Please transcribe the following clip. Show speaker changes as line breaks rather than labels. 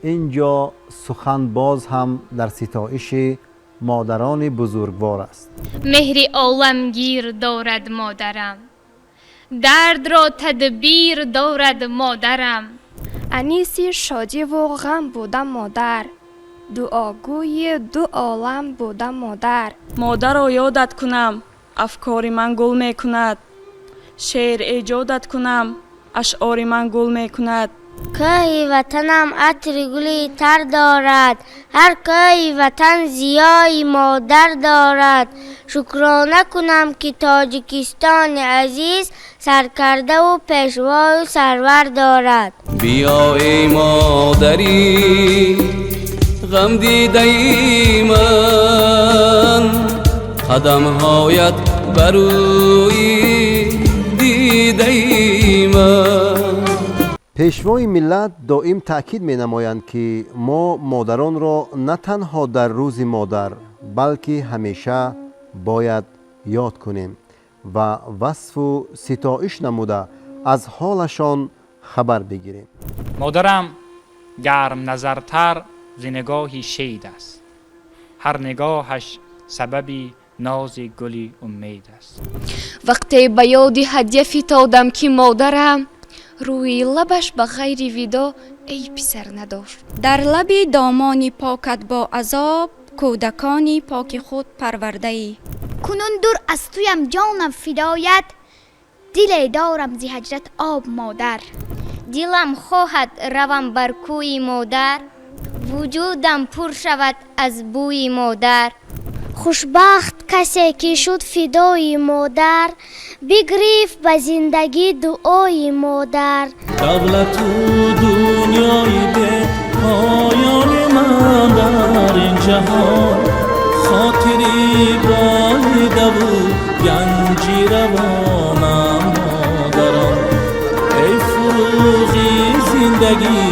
اینجا سخن باز هم در ستایش مادران بزرگوار است.
مهری عالمگیر دارد مادرم، درد را تدبیر دارد مادرم.
انیسی شادی و غم بودم مادر، دعاگوی دو عالم بودم مادر.
مادر را یادت کنم افکار من گل می کند، شعر ایجادت کنم اشعار من گل می کند.
کوی وطنم عطر گلی تر دارد، هر کوی وطن زیای مادر دارد. شکرانه کنم که تاجیکستان عزیز سرکرده و پیشوا و سرور دارد.
بیا ای مادری غم دیده ای من، قدمهایت بروی دیده ای من.
پیشوای ملت دائم تأکید می نمایند که ما مادران را نه تنها در روز مادر بلکه همیشه باید یاد کنیم و وصف و ستایش نموده از حالشان خبر بگیریم.
مادرم گرم نظرتر ز نگاهی شید است، هر نگاهش سببی ناز گلی امید است.
وقتی به یاد هدیه فتادم که مادرم، روی لبش به غیر ودا ای پسر نداشت.
در لب دامان پاکت با عذاب، کودکانی پاک خود پرورده ای.
کنون دور از تویم جانم فدایت، دل دارم زی هجرت آب مادر.
دلم خواهد روم بر کوی مادر، وجودم پر شود از بوی مادر. خوشبخت کسی که شد فدای مادر، بگریفت به زندگی دعای مادر.
دولت و دنیای به پایان من در این جهان، خاطری بالیده و گنجی روانم مادرم. ای فروغی زندگی